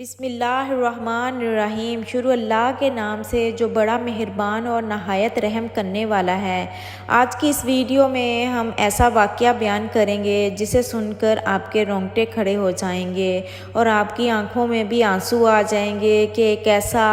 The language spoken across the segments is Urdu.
بسم اللہ الرحمن الرحیم۔ شروع اللہ کے نام سے جو بڑا مہربان اور نہایت رحم کرنے والا ہے۔ آج کی اس ویڈیو میں ہم ایسا واقعہ بیان کریں گے جسے سن کر آپ کے رونگٹے کھڑے ہو جائیں گے اور آپ کی آنکھوں میں بھی آنسو آ جائیں گے کہ ایک ایسا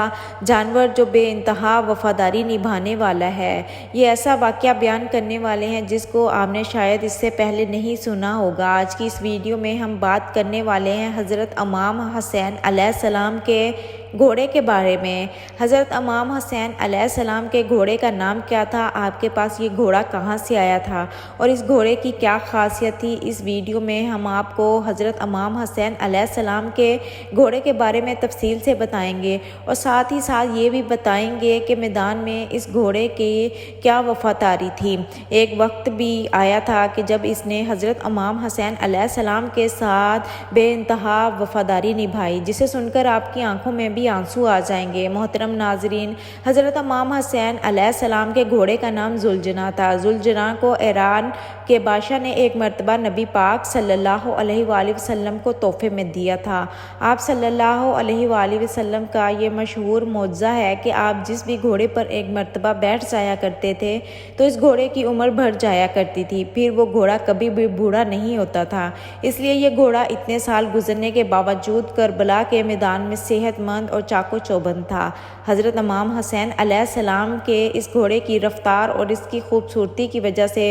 جانور جو بے انتہا وفاداری نبھانے والا ہے۔ یہ ایسا واقعہ بیان کرنے والے ہیں جس کو آپ نے شاید اس سے پہلے نہیں سنا ہوگا۔ آج کی اس ویڈیو میں ہم بات کرنے والے ہیں حضرت امام حسین علیہ السلام کے گھوڑے کے بارے میں۔ حضرت امام حسین علیہ السلام کے گھوڑے کا نام کیا تھا، آپ کے پاس یہ گھوڑا کہاں سے آیا تھا اور اس گھوڑے کی کیا خاصیت تھی، اس ویڈیو میں ہم آپ کو حضرت امام حسین علیہ السلام کے گھوڑے کے بارے میں تفصیل سے بتائیں گے اور ساتھ ہی ساتھ یہ بھی بتائیں گے کہ میدان میں اس گھوڑے کی کیا وفاداری تھی۔ ایک وقت بھی آیا تھا کہ جب اس نے حضرت امام حسین علیہ السلام کے ساتھ بے انتہا وفاداری نبھائی، جسے سن کر آپ کی آنکھوں میں بھی آنسو آ جائیں گے۔ محترم ناظرین، حضرت امام حسین علیہ السلام کے گھوڑے کا نام ذوالجناح تھا۔ ذوالجناح کو ایران کے بادشاہ نے ایک مرتبہ نبی پاک صلی اللہ علیہ وآلہ وسلم کو تحفے میں دیا تھا۔ آپ صلی اللہ علیہ وآلہ وسلم کا یہ مشہور معجزہ ہے کہ آپ جس بھی گھوڑے پر ایک مرتبہ بیٹھ جایا کرتے تھے تو اس گھوڑے کی عمر بڑھ جایا کرتی تھی، پھر وہ گھوڑا کبھی بھی بوڑھا نہیں ہوتا تھا۔ اس لیے یہ گھوڑا اتنے سال گزرنے کے باوجود کربلا کے میدان میں صحت مند اور چاق و چوبند تھا۔ حضرت امام حسین علیہ السلام کے اس گھوڑے کی رفتار اور اس کی خوبصورتی کی وجہ سے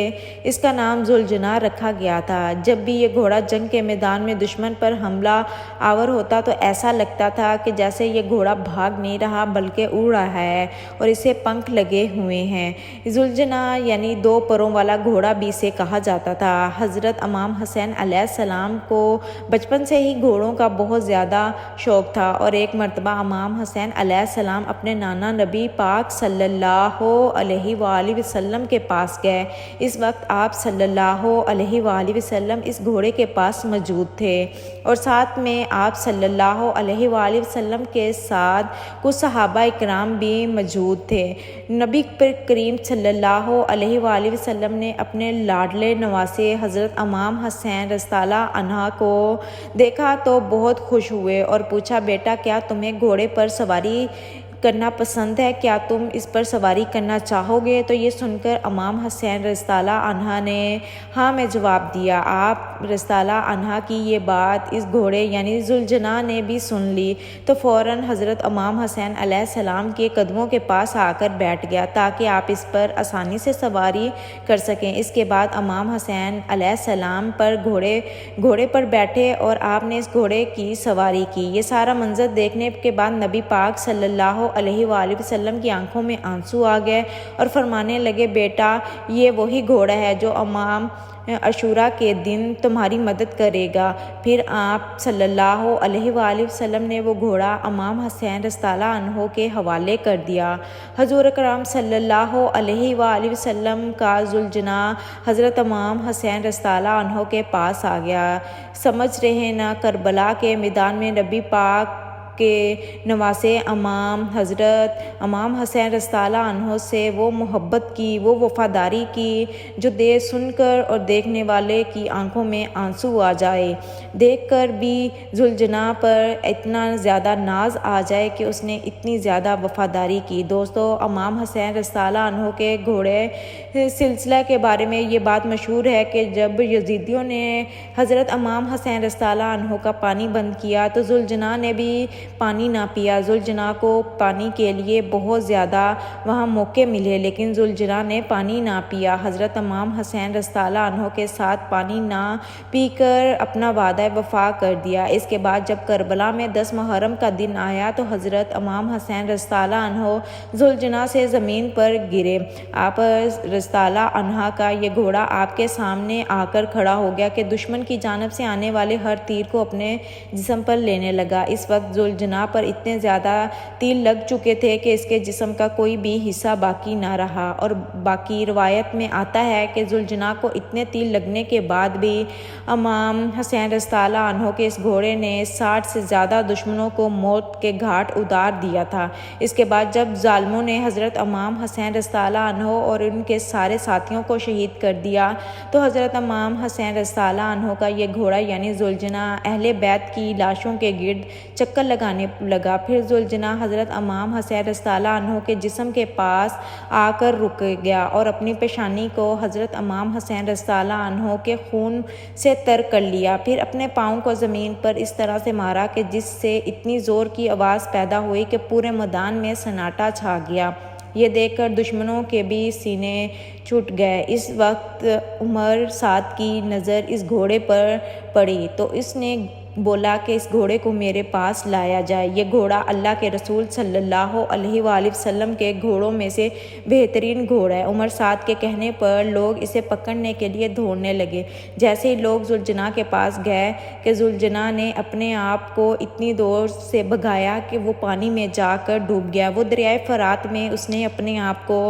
اس کا نام ذوالجناح رکھا گیا تھا۔ جب بھی یہ گھوڑا جنگ کے میدان میں دشمن پر حملہ آور ہوتا تو ایسا لگتا تھا کہ جیسے یہ گھوڑا بھاگ نہیں رہا بلکہ اڑ رہا ہے اور اسے پنکھ لگے ہوئے ہیں۔ ذوالجناح یعنی دو پروں والا گھوڑا بھی اسے کہا جاتا تھا۔ حضرت امام حسین علیہ السلام کو بچپن سے ہی گھوڑوں کا بہت زیادہ شوق تھا اور ایک مرتبہ امام حسین علیہ السلام اپنے نانا نبی پاک صلی اللہ علیہ وآلہ وسلم کے پاس گئے۔ اس وقت آپ صلی اللہ علیہ وآلہ وسلم اس گھوڑے کے پاس موجود تھے اور ساتھ میں آپ صلی اللہ علیہ وآلہ وسلم کے ساتھ کچھ صحابہ اکرام بھی موجود تھے۔ نبی کریم صلی اللہ علیہ وآلہ وسلم نے اپنے لاڈلے نواسے حضرت امام حسین رضی اللہ عنہ کو دیکھا تو بہت خوش ہوئے اور پوچھا، بیٹا کیا تمہیں گھوڑے پر سواری کرنا پسند ہے، کیا تم اس پر سواری کرنا چاہو گے؟ تو یہ سن کر امام حسین رضی اللہ عنہ نے ہاں میں جواب دیا۔ آپ رضی اللہ عنہ کی یہ بات اس گھوڑے یعنی ذوالجناح نے بھی سن لی تو فوراً حضرت امام حسین علیہ السلام کے قدموں کے پاس آ کر بیٹھ گیا تاکہ آپ اس پر آسانی سے سواری کر سکیں۔ اس کے بعد امام حسین علیہ السلام پر گھوڑے پر بیٹھے اور آپ نے اس گھوڑے کی سواری کی۔ یہ سارا منظر دیکھنے کے بعد نبی پاک صلی اللہ علیہ وآلہ وسلم کی آنکھوں میں آنسو آ گئے اور فرمانے لگے، بیٹا یہ وہی گھوڑا ہے جو امام عاشوراء کے دن تمہاری مدد کرے گا۔ پھر آپ صلی اللہ علیہ وآلہ وسلم نے وہ گھوڑا امام حسین رضی اللہ عنہ کے حوالے کر دیا۔ حضور اکرم صلی اللہ علیہ وآلہ وسلم کا ذوالجناح حضرت امام حسین رضی اللہ عنہ کے پاس آ گیا۔ سمجھ رہے نا، کربلا کے میدان میں نبی پاک کے نواسے امام حضرت امام حسین رضی اللہ عنہ سے وہ محبت کی، وہ وفاداری کی جو سن کر اور دیکھنے والے کی آنکھوں میں آنسو آ جائے، دیکھ کر بھی ذوالجناح پر اتنا زیادہ ناز آ جائے کہ اس نے اتنی زیادہ وفاداری کی۔ دوستو، امام حسین رضی اللہ عنہ کے گھوڑے سلسلہ کے بارے میں یہ بات مشہور ہے کہ جب یزیدیوں نے حضرت امام حسین رضی اللہ عنہ کا پانی بند کیا تو ذوالجناح نے بھی پانی نہ پیا۔ ذوالجناح کو پانی کے لیے بہت زیادہ وہاں موقع ملے لیکن ذوالجناح نے پانی نہ پیا۔ حضرت امام حسین رضی اللہ عنہ کے ساتھ پانی نہ پی کر اپنا وعدہ وفا کر دیا۔ اس کے بعد جب کربلا میں 10 محرم کا دن آیا تو حضرت امام حسین رضی اللہ عنہ ذوالجناح سے زمین پر گرے۔ آپ رضی اللہ عنہ کا یہ گھوڑا آپ کے سامنے آ کر کھڑا ہو گیا کہ دشمن کی جانب سے آنے والے ہر تیر کو اپنے جسم پر لینے لگا۔ اس وقت ذوالجناح پر اتنے زیادہ تیر لگ چکے تھے کہ اس کے جسم کا کوئی بھی حصہ باقی نہ رہا اور باقی روایت میں آتا ہے کہ ذوالجناح کو اتنے تیر لگنے کے بعد بھی امام حسین رضی اللہ عنہ کے اس گھوڑے نے 60 سے زیادہ دشمنوں کو موت کے گھاٹ اتار دیا تھا۔ اس کے بعد جب ظالموں نے حضرت امام حسین رضی اللہ عنہ اور ان کے سارے ساتھیوں کو شہید کر دیا تو حضرت امام حسین رضی اللہ عنہ کا یہ گھوڑا یعنی ذوالجناح اہل بیت کی لاشوں کے گرد چکر لگانے لگا۔ پھر ذوالجناح حضرت امام حسین رضی اللہ عنہ کے جسم کے پاس آ کر رک گیا اور اپنی پیشانی کو حضرت امام حسین رضی اللہ عنہ کے خون سے تر کر لیا۔ پھر اپنے پاؤں کو زمین پر اس طرح سے مارا کہ جس سے اتنی زور کی آواز پیدا ہوئی کہ پورے میدان میں سناٹا چھا گیا۔ یہ دیکھ کر دشمنوں کے بھی سینے چھوٹ گئے۔ اس وقت عمر سعد کی نظر اس گھوڑے پر پڑی تو اس نے بولا کہ اس گھوڑے کو میرے پاس لایا جائے۔ یہ گھوڑا اللہ کے رسول صلی اللہ علیہ وآلہ وسلم کے گھوڑوں میں سے بہترین گھوڑا ہے۔ عمر سعد کے کہنے پر لوگ اسے پکڑنے کے لیے دوڑنے لگے۔ جیسے ہی لوگ ذوالجناح کے پاس گئے کہ ذوالجناح نے اپنے آپ کو اتنی دور سے بھگایا کہ وہ پانی میں جا کر ڈوب گیا۔ وہ دریائے فرات میں اس نے اپنے آپ کو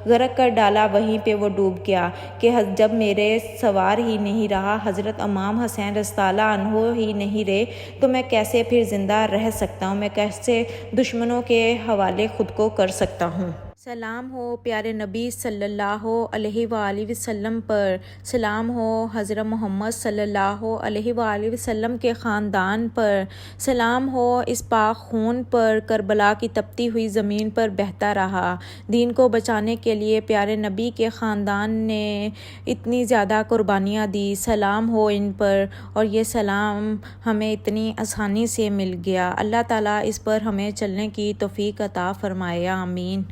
غرق کر ڈالا، وہیں پہ وہ ڈوب گیا کہ جب میرے سوار ہی نہیں رہا، حضرت امام حسین رضی اللہ عنہ ہی نہیں رہے تو میں کیسے پھر زندہ رہ سکتا ہوں، میں کیسے دشمنوں کے حوالے خود کو کر سکتا ہوں۔ سلام ہو پیارے نبی صلی اللہ علیہ وآلہ وسلم پر، سلام ہو حضرت محمد صلی اللہ علیہ وآلہ وسلم کے خاندان پر، سلام ہو اس پاک خون پر کربلا کی تپتی ہوئی زمین پر بہتا رہا۔ دین کو بچانے کے لیے پیارے نبی کے خاندان نے اتنی زیادہ قربانیاں دی، سلام ہو ان پر، اور یہ سلام ہمیں اتنی آسانی سے مل گیا۔ اللہ تعالیٰ اس پر ہمیں چلنے کی توفیق عطا فرمائے، آمین۔